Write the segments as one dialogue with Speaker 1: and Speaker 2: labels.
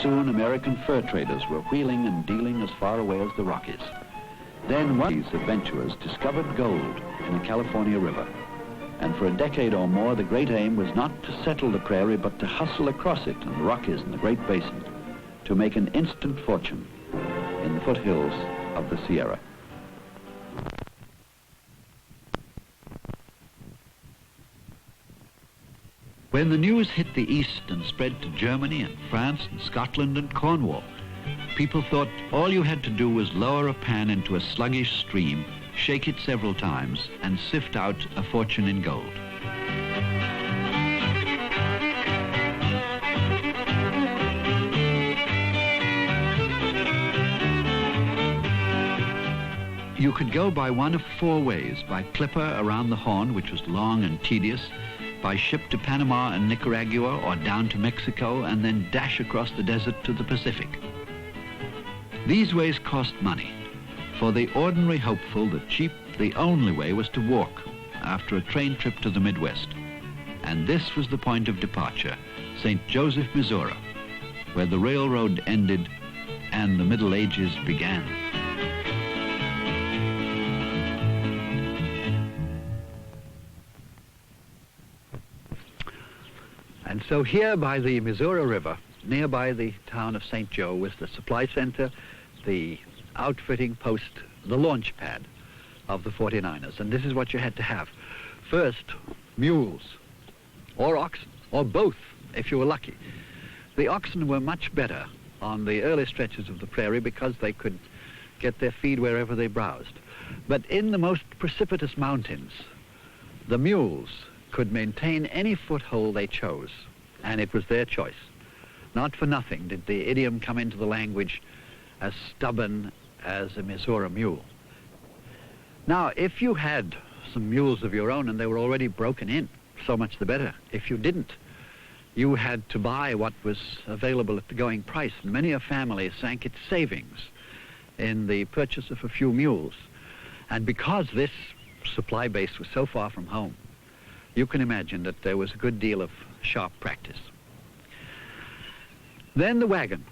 Speaker 1: soon American fur traders were wheeling and dealing as far away as the Rockies. Then one of these adventurers discovered gold in a California river. And for a decade or more, the great aim was not to settle the prairie, but to hustle across it and the Rockies and the Great Basin to make an instant fortune in the foothills of the Sierra. When the news hit the east and spread to Germany and France and Scotland and Cornwall, people thought all you had to do was lower a pan into a sluggish stream, shake it several times, and sift out a fortune in gold. You could go by one of four ways: by clipper around the Horn, which was long and tedious, by ship to Panama and Nicaragua, or down to Mexico, and then dash across the desert to the Pacific. These ways cost money. For the ordinary hopeful, the only way was to walk after a train trip to the Midwest. And this was the point of departure, St. Joseph, Missouri, where the railroad ended and the Middle Ages began. And so here by the Missouri River, nearby the town of St. Joe, was the supply center, the outfitting post, the launch pad of the 49ers. And this is what you had to have. First, mules, or oxen, or both, if you were lucky. The oxen were much better on the early stretches of the prairie because they could get their feed wherever they browsed. But in the most precipitous mountains, the mules could maintain any foothold they chose, and it was their choice. Not for nothing did the idiom come into the language as stubborn as a Missouri mule. Now, if you had some mules of your own and they were already broken in, so much the better. If you didn't, you had to buy what was available at the going price, and many a family sank its savings in the purchase of a few mules. And because this supply base was so far from home, you can imagine that there was a good deal of sharp practice. Then the wagon.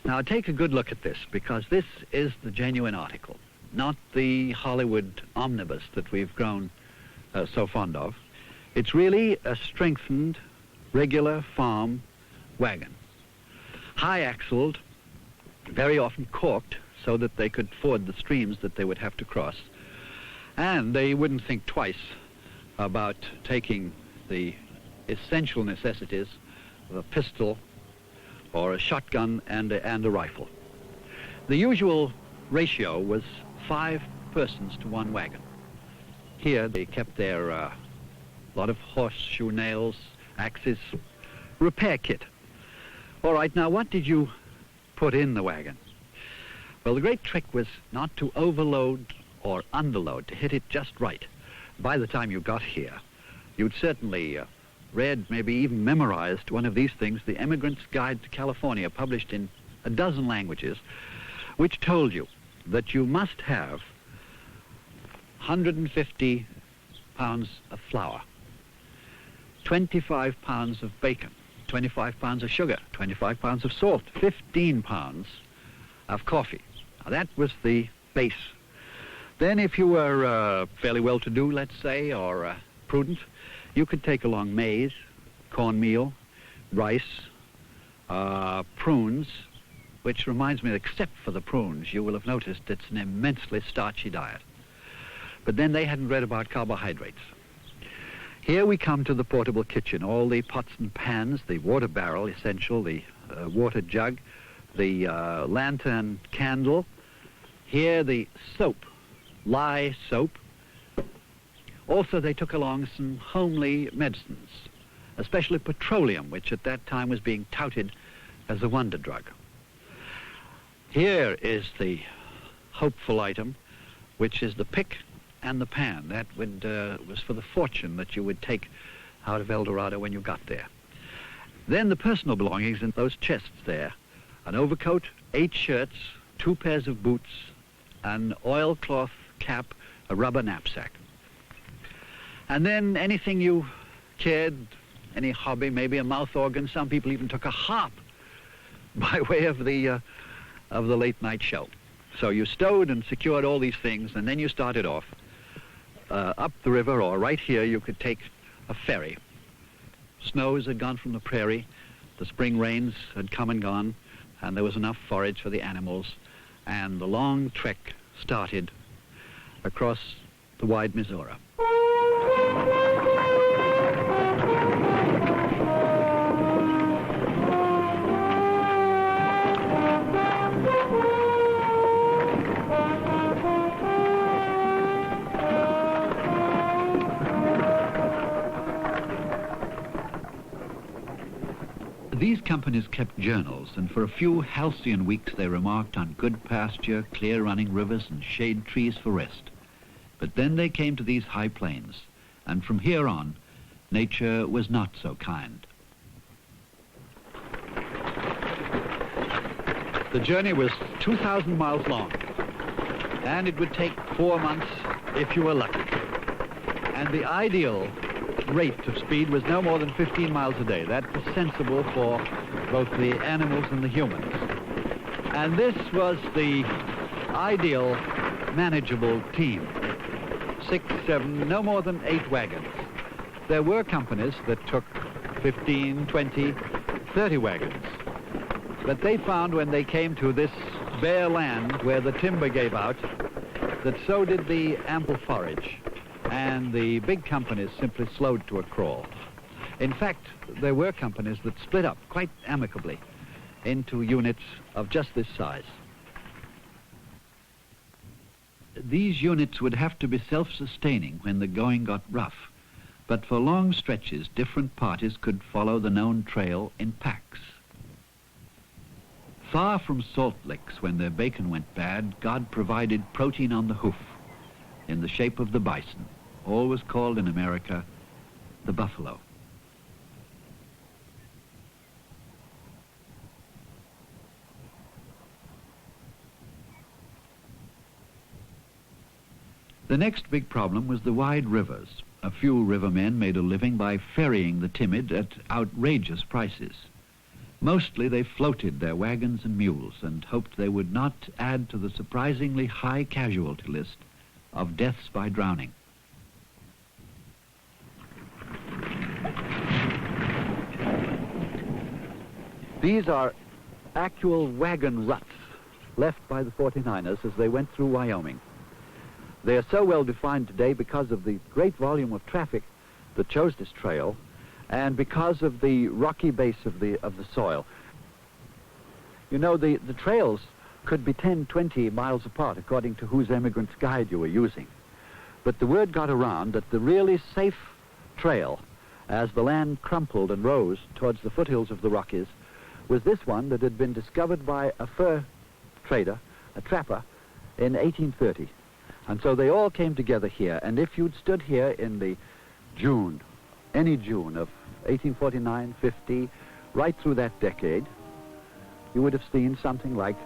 Speaker 1: Now take a good look at this, because this is the genuine article, not the Hollywood omnibus that we've grown so fond of. It's really a strengthened, regular farm wagon. High-axled, very often corked, so that they could ford the streams that they would have to cross. And they wouldn't think twice about taking the essential necessities of a pistol or a shotgun and a rifle. The usual ratio was 5 persons to one wagon. Here they kept their lot of horseshoe nails, axes, repair kit. All right, now what did you put in the wagon? Well, the great trick was not to overload or underload, to hit it just right. By the time you got here, you'd certainly read, maybe even memorized one of these things, The Emigrant's Guide to California, published in a dozen languages, which told you that you must have 150 pounds of flour, 25 pounds of bacon, 25 pounds of sugar, 25 pounds of salt, 15 pounds of coffee. Now, that was the base. Then if you were fairly well-to-do, let's say, or prudent, you could take along maize, cornmeal, rice, prunes, which reminds me, except for the prunes, you will have noticed it's an immensely starchy diet. But then they hadn't read about carbohydrates. Here we come to the portable kitchen, all the pots and pans, the water barrel, essential, the water jug, the lantern candle. Here the soap, lye soap. Also, they took along some homely medicines, especially petroleum, which at that time was being touted as a wonder drug. Here is the hopeful item, which is the pick and the pan. That was for the fortune that you would take out of El Dorado when you got there. Then the personal belongings in those chests there: an overcoat, 8 shirts, 2 pairs of boots, an oilcloth cap, a rubber knapsack. And then anything you cared, any hobby, maybe a mouth organ. Some people even took a harp by way of the late night show. So you stowed and secured all these things, and then you started off up the river, or right here you could take a ferry. Snows had gone from the prairie, the spring rains had come and gone, and there was enough forage for the animals, and the long trek started across the wide Missouri. These companies kept journals, and for a few halcyon weeks they remarked on good pasture, clear-running rivers, and shade trees for rest. But then they came to these high plains, and from here on, nature was not so kind. The journey was 2,000 miles long, and it would take 4 months if you were lucky. And the ideal rate of speed was no more than 15 miles a day. That was sensible for both the animals and the humans. And this was the ideal manageable team. 6, 7, no more than 8 wagons. There were companies that took 15, 20, 30 wagons. But they found when they came to this bare land where the timber gave out, that so did the ample forage. And the big companies simply slowed to a crawl. In fact, there were companies that split up quite amicably into units of just this size. These units would have to be self-sustaining when the going got rough, but for long stretches, different parties could follow the known trail in packs. Far from salt licks, when their bacon went bad, God provided protein on the hoof in the shape of the bison, always called in America the buffalo. The next big problem was the wide rivers. A few rivermen made a living by ferrying the timid at outrageous prices. Mostly they floated their wagons and mules and hoped they would not add to the surprisingly high casualty list of deaths by drowning. These are actual wagon ruts left by the 49ers as they went through Wyoming. They are so well defined today because of the great volume of traffic that chose this trail and because of the rocky base of the soil. You know, the trails could be 10, 20 miles apart according to whose emigrant's guide you were using. But the word got around that the really safe trail, as the land crumpled and rose towards the foothills of the Rockies, was this one that had been discovered by a fur trader, a trapper, in 1830. And so they all came together here, and if you'd stood here in the June, any June of 1849, 50, right through that decade, you would have seen something like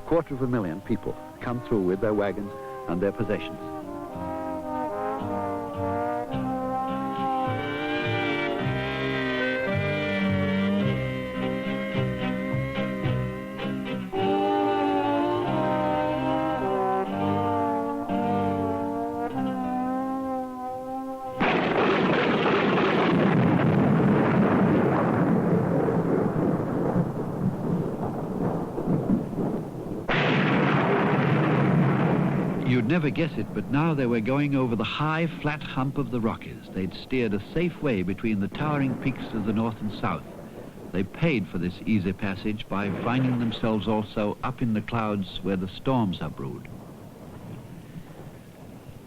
Speaker 1: 250,000 people come through with their wagons and their possessions. You'd never guess it, but now they were going over the high, flat hump of the Rockies. They'd steered a safe way between the towering peaks of the north and south. They paid for this easy passage by finding themselves also up in the clouds where the storms are brewed.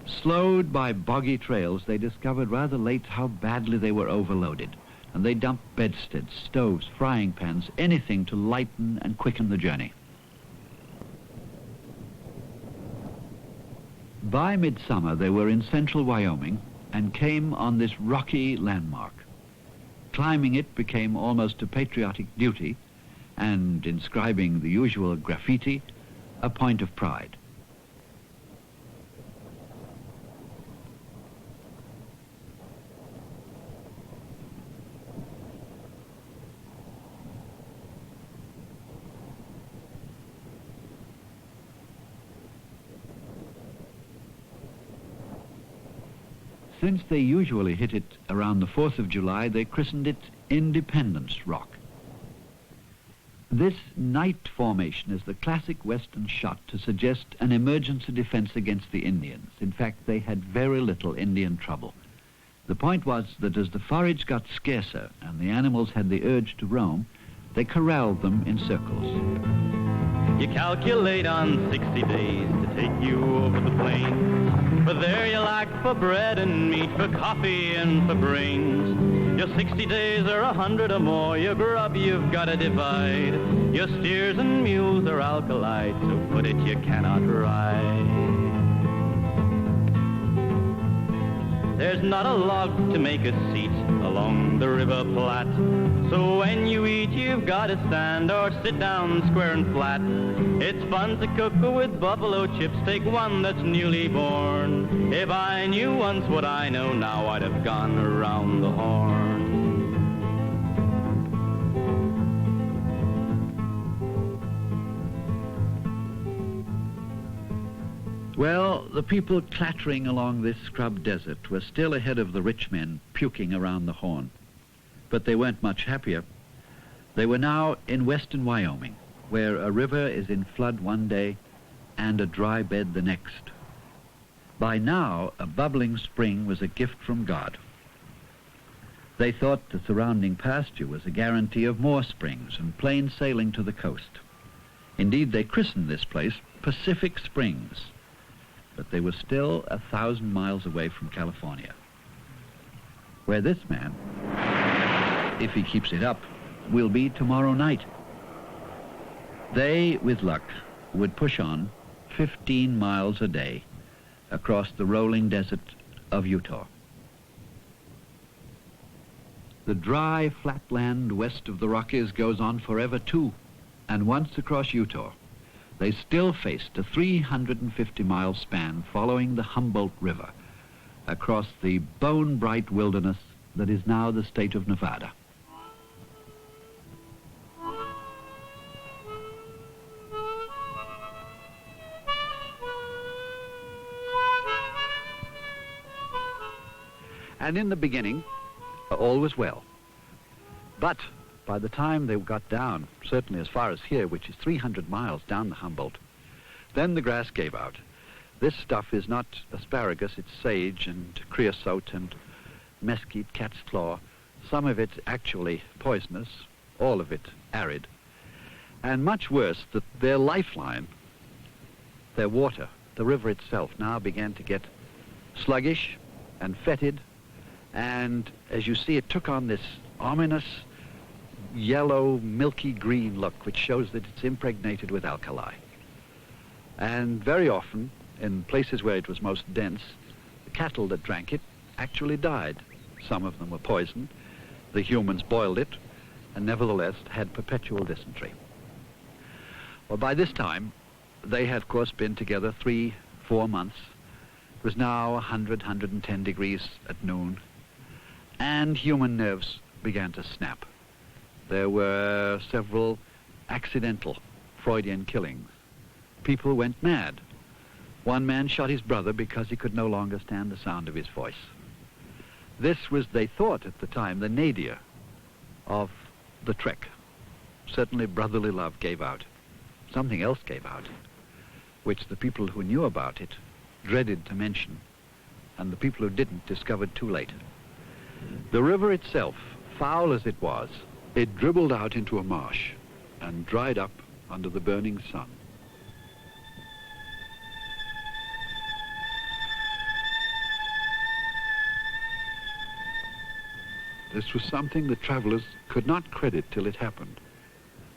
Speaker 1: Slowed by boggy trails, they discovered rather late how badly they were overloaded, and they dumped bedsteads, stoves, frying pans, anything to lighten and quicken the journey. By midsummer, they were in central Wyoming and came on this rocky landmark. Climbing it became almost a patriotic duty, and inscribing the usual graffiti, a point of pride. since they usually hit it around the 4th of July, they christened it Independence Rock. This night formation is the classic Western shot to suggest an emergency defense against the Indians. In fact, they had very little Indian trouble. The point was that as the forage got scarcer and the animals had the urge to roam, they corralled them in circles.
Speaker 2: You calculate on 60 days to take you over the plains, but there you lack for bread and meat, for coffee and for brains. Your 60 days are 100 or more, your grub you've got to divide. Your steers and mules are alkali, so put it you cannot ride. There's not a log to make a seat along the River Platte, so when you eat you've got to stand or sit down square and flat. It's fun to cook with buffalo chips, take one that's newly born. If I knew once what I know now, I'd have gone around the Horn.
Speaker 1: Well, the people clattering along this scrub desert were still ahead of the rich men puking around the Horn. But they weren't much happier. They were now in western Wyoming, where a river is in flood one day and a dry bed the next. By now, a bubbling spring was a gift from God. They thought the surrounding pasture was a guarantee of more springs and plain sailing to the coast. Indeed, they christened this place Pacific Springs, but they were still 1,000 miles away from California, where this man, if he keeps it up, will be tomorrow night. They, with luck, would push on 15 miles a day across the rolling desert of Utah. The dry, flat land west of the Rockies goes on forever too, and once across Utah, they still faced a 350-mile span following the Humboldt River across the bone-bright wilderness that is now the state of Nevada. And in the beginning, all was well. But by the time they got down, certainly as far as here, which is 300 miles down the Humboldt, then the grass gave out. This stuff is not asparagus, it's sage and creosote and mesquite, cat's claw. Some of it actually poisonous, all of it arid. And much worse, that their lifeline, their water, the river itself, now began to get sluggish and fetid. And as you see, it took on this ominous yellow, milky green look, which shows that it's impregnated with alkali. And very often, in places where it was most dense, the cattle that drank it actually died. Some of them were poisoned. The humans boiled it, and nevertheless had perpetual dysentery. Well, by this time, they had, of course, been together 3-4 months. It was now 100, 110 degrees at noon, and human nerves began to snap. There were several accidental Freudian killings. People went mad. One man shot his brother because he could no longer stand the sound of his voice. This was, they thought at the time, the nadir of the trek. Certainly brotherly love gave out. Something else gave out, which the people who knew about it dreaded to mention, and the people who didn't discovered too late. The river itself, foul as it was, it dribbled out into a marsh and dried up under the burning sun. This was something the travelers could not credit till it happened.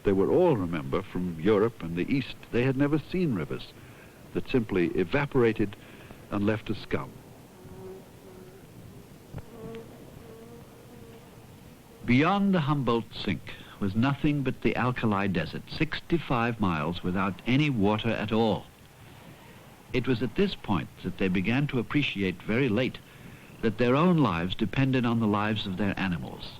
Speaker 1: They were all, remember, from Europe and the East. They had never seen rivers that simply evaporated and left a scum. Beyond the Humboldt Sink was nothing but the alkali desert, 65 miles without any water at all. It was at this point that they began to appreciate very late that their own lives depended on the lives of their animals.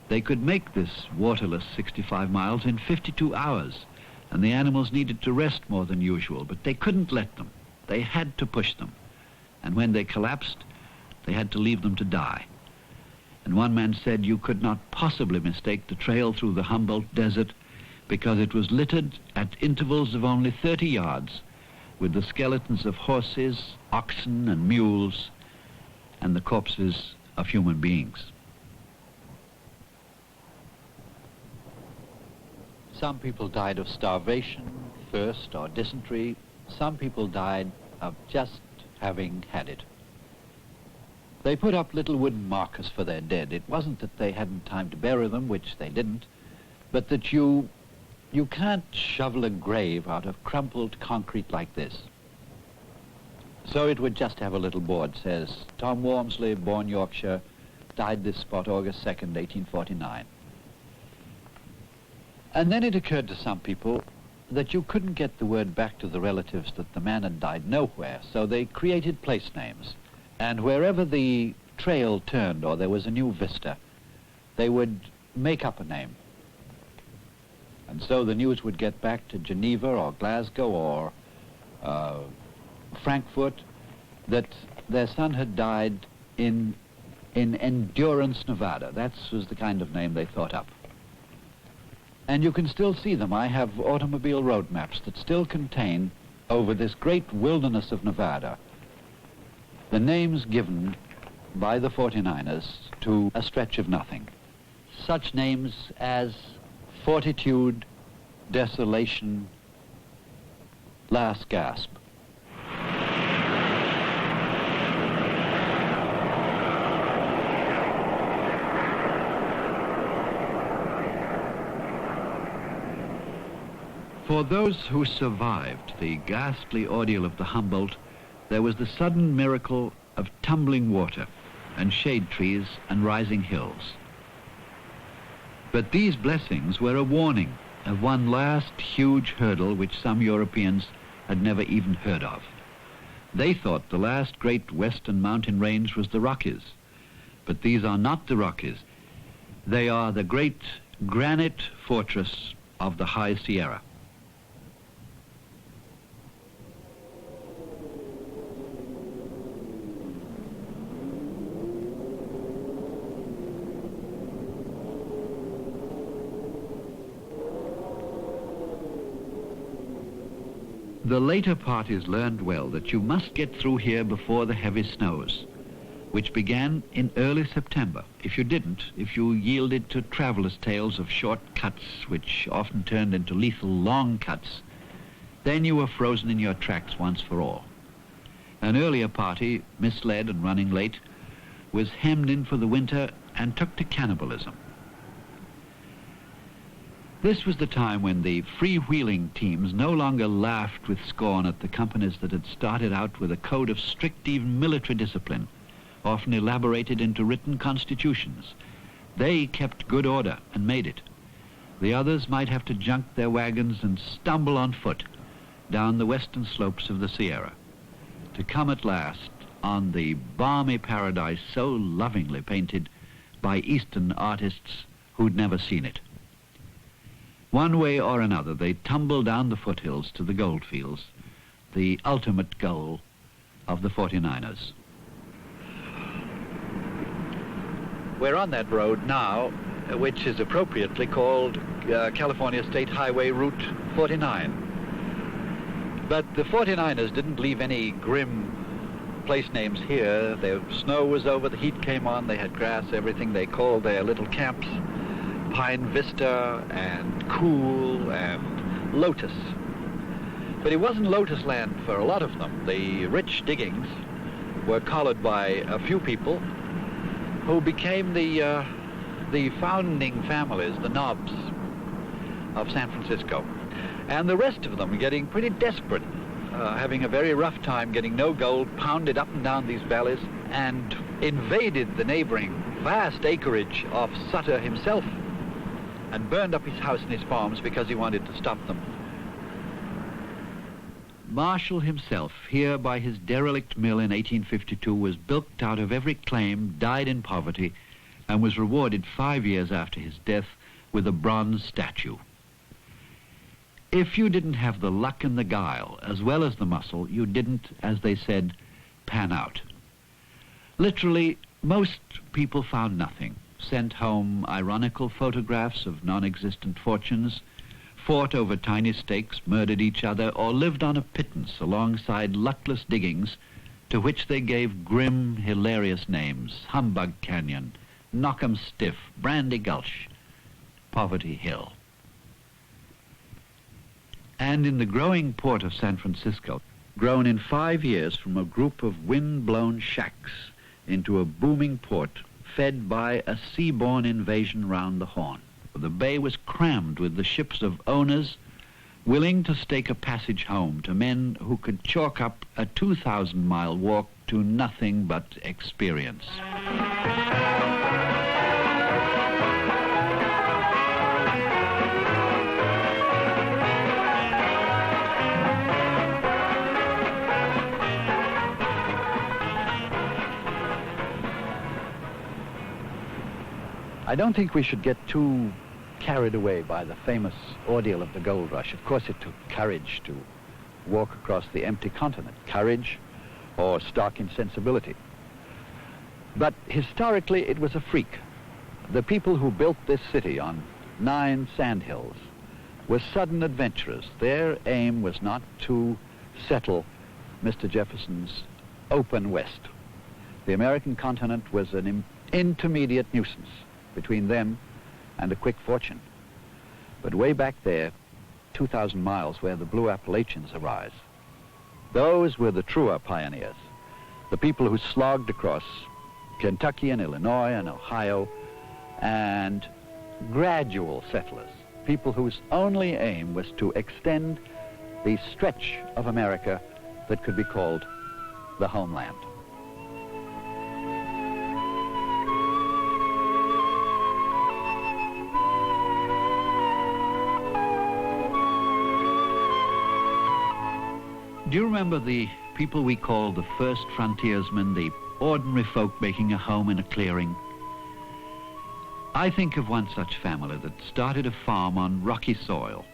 Speaker 1: They could make this waterless 65 miles in 52 hours, and the animals needed to rest more than usual, but they couldn't let them. They had to push them. And when they collapsed, They had to leave them to die. And one man said you could not possibly mistake the trail through the Humboldt Desert because it was littered at intervals of only 30 yards with the skeletons of horses, oxen, and mules, and the corpses of human beings. Some people died of starvation, thirst, or dysentery. Some people died of just having had it. They put up little wooden markers for their dead. It wasn't that they hadn't time to bury them, which they didn't, but that you can't shovel a grave out of crumpled concrete like this. So it would just have a little board, says, Tom Walmsley, born Yorkshire, died this spot August 2nd, 1849. And then it occurred to some people that you couldn't get the word back to the relatives that the man had died nowhere, so they created place names. And wherever the trail turned or there was a new vista, they would make up a name. And so the news would get back to Geneva or Glasgow or Frankfurt that their son had died in Endurance, Nevada. That was the kind of name they thought up. And you can still see them. I have automobile road maps that still contain, over this great wilderness of Nevada, the names given by the 49ers to a stretch of nothing. Such names as Fortitude, Desolation, Last Gasp. For those who survived the ghastly ordeal of the Humboldt, there was the sudden miracle of tumbling water and shade trees and rising hills. But these blessings were a warning of one last huge hurdle which some Europeans had never even heard of. They thought the last great western mountain range was the Rockies, but these are not the Rockies. They are the great granite fortress of the High Sierra. The later parties learned well that you must get through here before the heavy snows, which began in early September. If you didn't, if you yielded to travelers' tales of short cuts, which often turned into lethal long cuts, then you were frozen in your tracks once for all. An earlier party, misled and running late, was hemmed in for the winter and took to cannibalism. This was the time when the freewheeling teams no longer laughed with scorn at the companies that had started out with a code of strict, even military discipline, often elaborated into written constitutions. They kept good order and made it. The others might have to junk their wagons and stumble on foot down the western slopes of the Sierra, to come at last on the balmy paradise so lovingly painted by Eastern artists who'd never seen it. One way or another, they tumbled down the foothills to the gold fields, the ultimate goal of the 49ers. We're on that road now, which is appropriately called California State Highway Route 49. But the 49ers didn't leave any grim place names here. The snow was over, the heat came on, they had grass, everything. They called their little camps Pine Vista and Cool and Lotus. But it wasn't Lotus land for a lot of them. The rich diggings were collared by a few people who became the founding families, the Knobs of San Francisco. And the rest of them getting pretty desperate, having a very rough time, getting no gold, pounded up and down these valleys, and invaded the neighboring vast acreage of Sutter himself, and burned up his house and his farms because he wanted to stop them. Marshall himself, here by his derelict mill in 1852, was bilked out of every claim, died in poverty, and was rewarded 5 years after his death with a bronze statue. If you didn't have the luck and the guile, as well as the muscle, you didn't, as they said, pan out. Literally, most people found nothing, sent home ironical photographs of non-existent fortunes, fought over tiny stakes, murdered each other, or lived on a pittance alongside luckless diggings to which they gave grim, hilarious names: Humbug Canyon, Knock'em Stiff, Brandy Gulch, Poverty Hill. And in the growing port of San Francisco, grown in 5 years from a group of wind-blown shacks into a booming port fed by a seaborne invasion round the Horn. The bay was crammed with the ships of owners willing to stake a passage home to men who could chalk up a 2,000-mile walk to nothing but experience. I don't think we should get too carried away by the famous ordeal of the gold rush. Of course, it took courage to walk across the empty continent, courage or stark insensibility. But historically, it was a freak. The people who built this city on 9 sandhills were sudden adventurers. Their aim was not to settle Mr. Jefferson's open West. The American continent was an intermediate nuisance between them and a quick fortune. But way back there, 2,000 miles where the Blue Appalachians arise, those were the truer pioneers, the people who slogged across Kentucky and Illinois and Ohio, and gradual settlers, people whose only aim was to extend the stretch of America that could be called the homeland. Do you remember the people we called the first frontiersmen, the ordinary folk making a home in a clearing? I think of one such family that started a farm on rocky soil,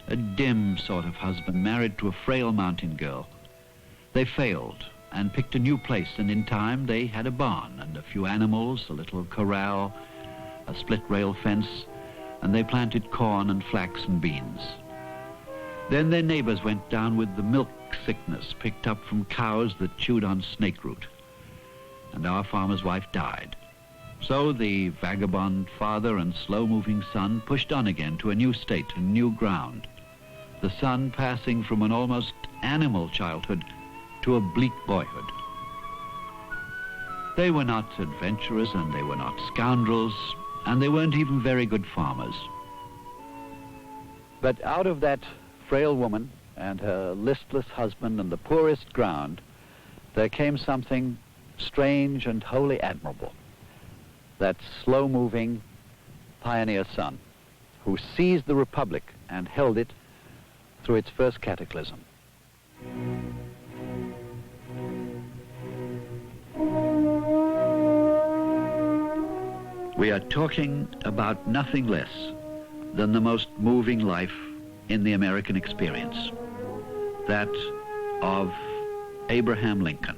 Speaker 1: a dim sort of husband married to a frail mountain girl. They failed and picked a new place, and in time they had a barn and a few animals, a little corral, a split rail fence, and they planted corn and flax and beans. Then their neighbors went down with the milk sickness picked up from cows that chewed on snake root, and our farmer's wife died. So the vagabond father and slow-moving son pushed on again to a new state and new ground, the son passing from an almost animal childhood to a bleak boyhood. They were not adventurers, and they were not scoundrels, and they weren't even very good farmers. But out of that frail woman and her listless husband and the poorest ground, there came something strange and wholly admirable. That slow-moving pioneer son who seized the Republic and held it through its first cataclysm. We are talking about nothing less than the most moving life in the American experience, that of Abraham Lincoln.